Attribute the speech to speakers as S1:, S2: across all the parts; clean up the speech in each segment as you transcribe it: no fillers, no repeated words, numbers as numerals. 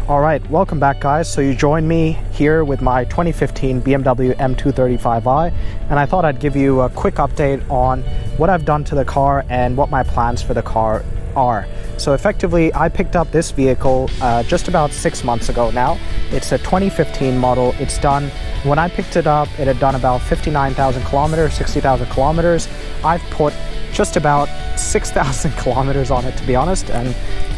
S1: All right, welcome back guys. So you joined me here with my 2015 BMW M235i, and I thought I'd give you a quick update on what I've done to the car and what my plans for the car are. So effectively, I picked up this vehicle just about 6 months ago now. It's a 2015 model. It's done, when I picked it up, it had done about 59,000 kilometers, 60,000 kilometers. I've put just about 6,000 kilometers on it, to be honest. And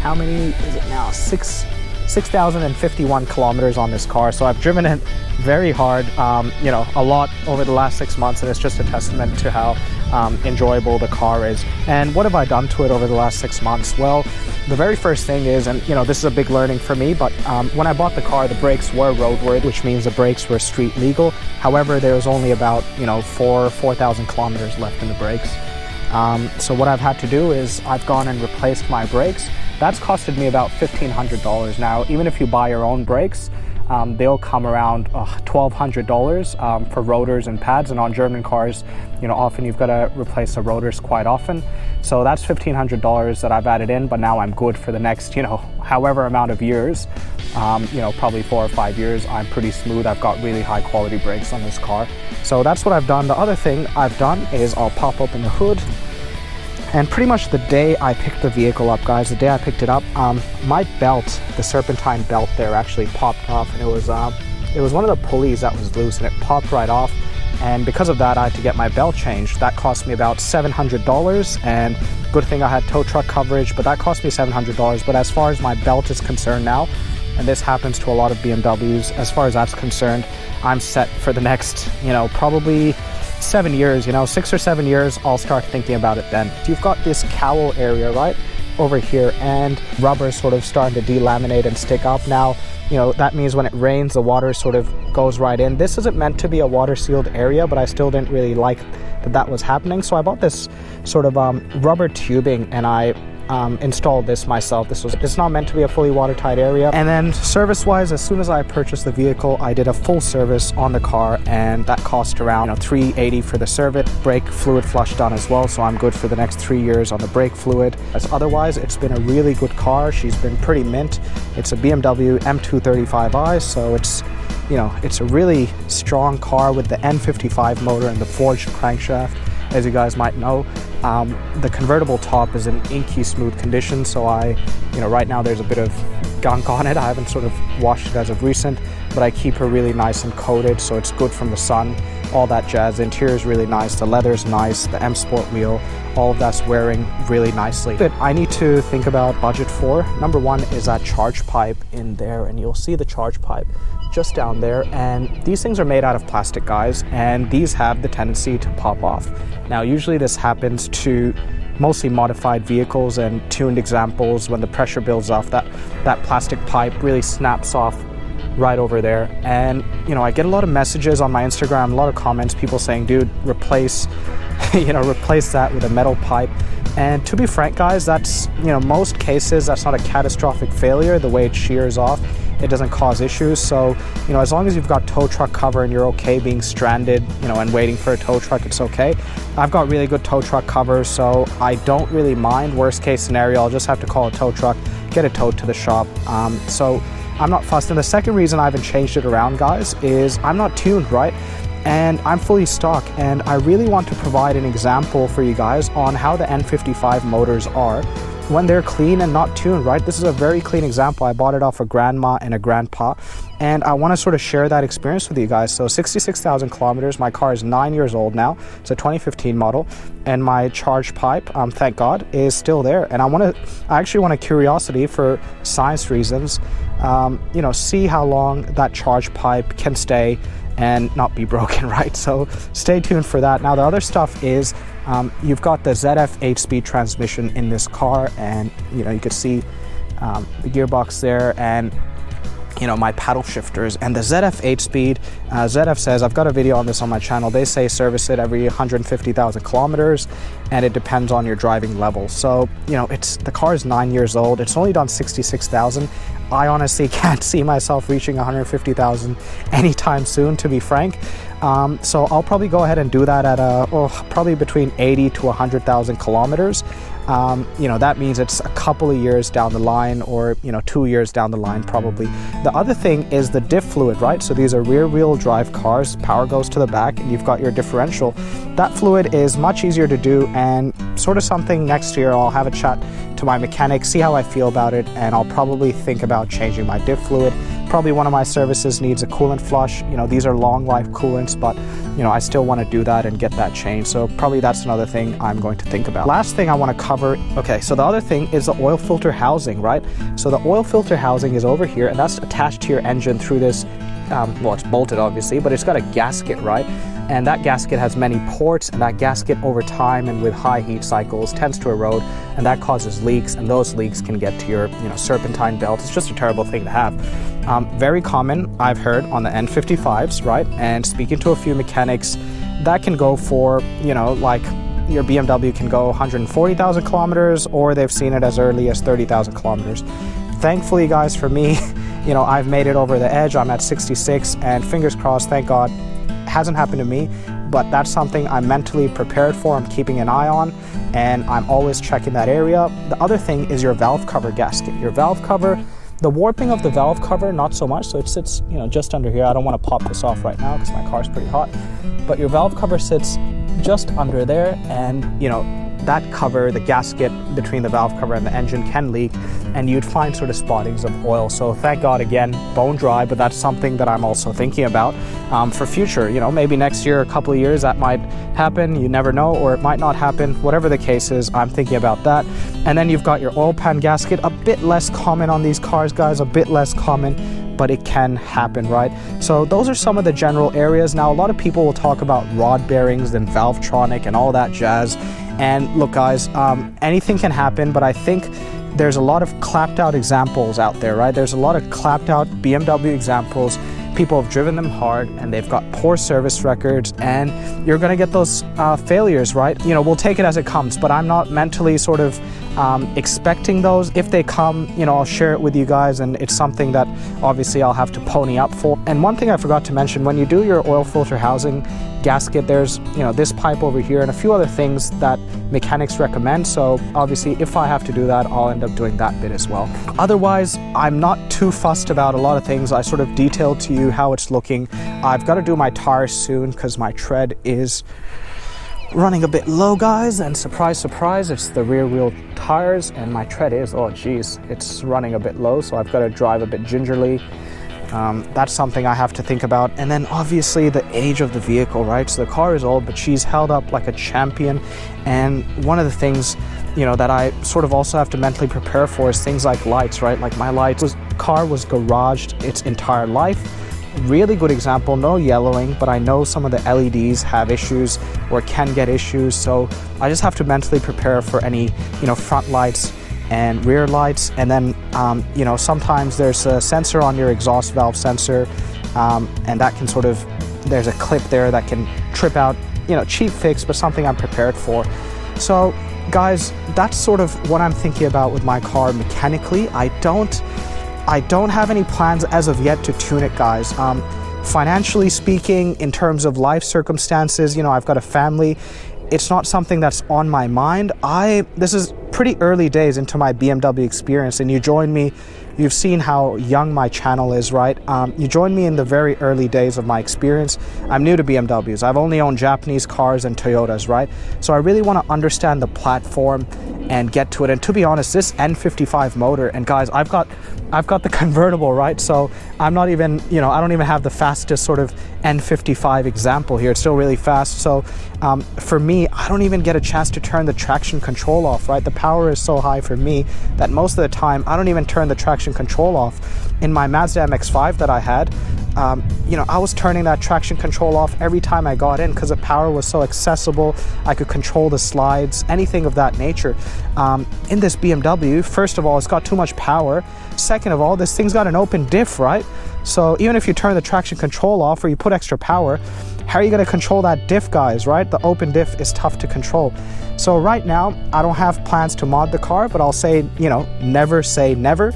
S1: how many is it now? 6,051 kilometers on this car. So I've driven it very hard, a lot over the last 6 months, and it's just a testament to how enjoyable the car is. And what have I done to it over the last 6 months? Well, the very first thing is, and this is a big learning for me, but when I bought the car, the brakes were roadworthy, which means the brakes were street legal. However, there was only about 4,000 kilometers left in the brakes. So what I've had to do is I've gone and replaced my brakes. That's costed me about $1,500. Now, even if you buy your own brakes, they'll come around $1,200 for rotors and pads. And on German cars, often you've got to replace the rotors quite often. So that's $1,500 that I've added in, but now I'm good for the next, however amount of years, probably 4 or 5 years. I'm pretty smooth. I've got really high quality brakes on this car. So that's what I've done. The other thing I've done is I'll pop open the hood. And pretty much the day I picked the vehicle up, guys, the day I picked it up, my belt, the serpentine belt there, actually popped off, and it was one of the pulleys that was loose, and it popped right off. And because of that, I had to get my belt changed. That cost me about $700, and good thing I had tow truck coverage, but that cost me $700. But as far as my belt is concerned now, and this happens to a lot of BMWs, as far as that's concerned, I'm set for the next, probably 7 years, 6 or 7 years, I'll start thinking about it then. You've got this cowl area right over here, and rubber sort of starting to delaminate and stick up now. That means when it rains, the water sort of goes right in. This isn't meant to be a water sealed area, but I still didn't really like that was happening. So I bought this sort of rubber tubing, and I installed this myself. It's not meant to be a fully watertight area. And then service wise, as soon as I purchased the vehicle, I did a full service on the car, and that cost around $380 for the service. Brake fluid flush done as well, so I'm good for the next 3 years on the brake fluid. As otherwise, it's been a really good car. She's been pretty mint. It's a BMW M235i, so it's a really strong car with the N55 motor and the forged crankshaft, as you guys might know. The convertible top is in inky smooth condition, so right now there's a bit of gunk on it. I haven't sort of washed it as of recent, but I keep her really nice and coated, so it's good from the sun, all that jazz. The interior is really nice, the leather's nice, the M Sport wheel, all of that's wearing really nicely. But I need to think about budget for. Number one is that charge pipe in there, and you'll see the charge pipe just down there, and these things are made out of plastic, guys, and these have the tendency to pop off. Now, usually this happens to mostly modified vehicles and tuned examples. When the pressure builds up, that plastic pipe really snaps off right over there. And I get a lot of messages on my Instagram, a lot of comments, people saying, dude, replace replace that with a metal pipe. And to be frank, guys, that's most cases that's not a catastrophic failure. The way it shears off, it doesn't cause issues. So as long as you've got tow truck cover and you're okay being stranded and waiting for a tow truck, it's okay. I've got really good tow truck cover, so I don't really mind. Worst case scenario, I'll just have to call a tow truck, get it towed to the shop. So I'm not fussed. And the second reason I haven't changed it around, guys, is I'm not tuned, right? And I'm fully stock, and I really want to provide an example for you guys on how the N55 motors are when they're clean and not tuned, right? This is a very clean example. I bought it off a grandma and a grandpa, and I want to sort of share that experience with you guys. So 66,000 kilometers, my car is 9 years old now. It's a 2015 model, and my charge pipe, thank God, is still there. And I actually want a curiosity for science reasons, see how long that charge pipe can stay and not be broken, right? So stay tuned for that. Now, the other stuff is you've got the ZF 8-speed transmission in this car, and you can see the gearbox there, and my paddle shifters, and the ZF 8-speed. ZF says, I've got a video on this on my channel, they say service it every 150,000 kilometers, and it depends on your driving level. So the car is 9 years old, it's only done 66,000. I honestly can't see myself reaching 150,000 anytime soon, to be frank. So I'll probably go ahead and do that at probably between 80 to 100,000 kilometers. that means it's a couple of years down the line, or 2 years down the line probably. The other thing is the diff fluid, right? So these are rear wheel drive cars, power goes to the back, and you've got your differential. That fluid is much easier to do, and sort of something next year I'll have a chat to my mechanic, see how I feel about it, and I'll probably think about changing my diff fluid. Probably one of my services needs a coolant flush. These are long life coolants, but I still want to do that and get that changed. So probably that's another thing I'm going to think about. Last thing I want to cover, okay, so the other thing is the oil filter housing, right? So the oil filter housing is over here, and that's attached to your engine through this, well, it's bolted obviously, but it's got a gasket, right? And that gasket has many ports, and that gasket over time and with high heat cycles tends to erode, and that causes leaks, and those leaks can get to your serpentine belt. It's just a terrible thing to have. Very common, I've heard, on the N55s, right? And speaking to a few mechanics, that can go for, like your BMW can go 140,000 kilometers, or they've seen it as early as 30,000 kilometers. Thankfully, guys, for me, I've made it over the edge. I'm at 66, and fingers crossed, thank God, hasn't happened to me, but that's something I'm mentally prepared for. I'm keeping an eye on, and I'm always checking that area. The other thing is your valve cover gasket. Your valve cover, the warping of the valve cover, not so much. So it sits, just under here. I don't want to pop this off right now because my car's pretty hot, but your valve cover sits just under there, and that cover, the gasket between the valve cover and the engine, can leak, and you'd find sort of spottings of oil. So thank God, again, bone dry, but that's something that I'm also thinking about for future. Maybe next year, a couple of years, that might happen. You never know, or it might not happen. Whatever the case is, I'm thinking about that. And then you've got your oil pan gasket, a bit less common on these cars, guys, a bit less common, but it can happen, right? So those are some of the general areas. Now, a lot of people will talk about rod bearings and Valvetronic and all that jazz. And look, guys, anything can happen, but I think there's a lot of clapped out examples out there, right? There's a lot of clapped out BMW examples. People have driven them hard, and they've got poor service records, and you're going to get those failures, right? We'll take it as it comes, but I'm not mentally sort of expecting those. If they come, I'll share it with you guys, and it's something that obviously I'll have to pony up for. And one thing I forgot to mention, when you do your oil filter housing gasket, there's this pipe over here and a few other things that mechanics recommend. So obviously, if I have to do that, I'll end up doing that bit as well. Otherwise, I'm not too fussed about a lot of things. I sort of detailed to you how it's looking. I've got to do my tires soon because my tread is running a bit low, guys, and surprise, surprise, it's the rear wheel tires, and my tread is, oh geez, it's running a bit low, so I've got to drive a bit gingerly. That's something I have to think about. And then obviously the age of the vehicle, right? So the car is old, but she's held up like a champion. And one of the things, that I sort of also have to mentally prepare for is things like lights, right? Like my car was garaged its entire life. Really good example, no yellowing, but I know some of the LEDs have issues or can get issues. So I just have to mentally prepare for any, front lights and rear lights. And then, sometimes there's a sensor on your exhaust valve sensor, and that can there's a clip there that can trip out, cheap fix, but something I'm prepared for. So guys, that's sort of what I'm thinking about with my car mechanically. I don't have any plans as of yet to tune it, guys. Financially speaking, in terms of life circumstances, I've got a family. It's not something that's on my mind. This is pretty early days into my BMW experience, and you join me, you've seen how young my channel is, right? You joined me in the very early days of my experience. I'm new to BMWs. I've only owned Japanese cars and Toyotas, right? So I really want to understand the platform and get to it. And to be honest, this N55 motor, and guys, I've got the convertible, right? So I'm not even, I don't even have the fastest sort of N55 example here. It's still really fast. So for me, I don't even get a chance to turn the traction control off, right? The power is so high for me that most of the time I don't even turn the traction control off. In my Mazda MX-5 that I had, I was turning that traction control off every time I got in because the power was so accessible. I could control the slides, anything of that nature. In this BMW, first of all, it's got too much power. Second of all, this thing's got an open diff, right? So even if you turn the traction control off or you put extra power, how are you going to control that diff, guys, right? The open diff is tough to control. So right now, I don't have plans to mod the car, but I'll say, never say never.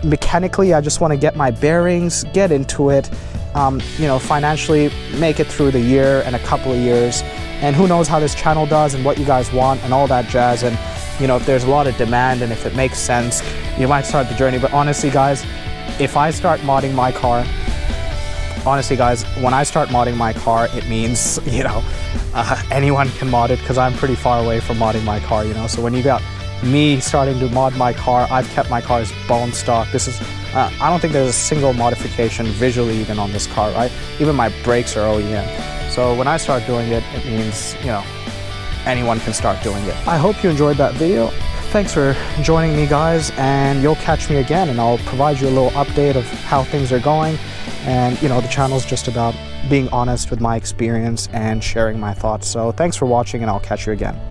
S1: Mechanically, I just want to get my bearings, get into it, financially make it through the year and a couple of years. And who knows how this channel does and what you guys want and all that jazz. And you know, if there's a lot of demand and if it makes sense, you might start the journey. But honestly, guys, if I start modding my car, honestly, guys, when I start modding my car, it means, you know, anyone can mod it, because I'm pretty far away from modding my car, you know. So when you got me starting to mod my car, I've kept my car's bone stock. This is, I don't think there's a single modification visually even on this car, right? Even my brakes are OEM. So when I start doing it, it means, you know, anyone can start doing it. I hope you enjoyed that video. Thanks for joining me, guys, and you'll catch me again, and I'll provide you a little update of how things are going. And, you know, the channel's just about being honest with my experience and sharing my thoughts. So thanks for watching, and I'll catch you again.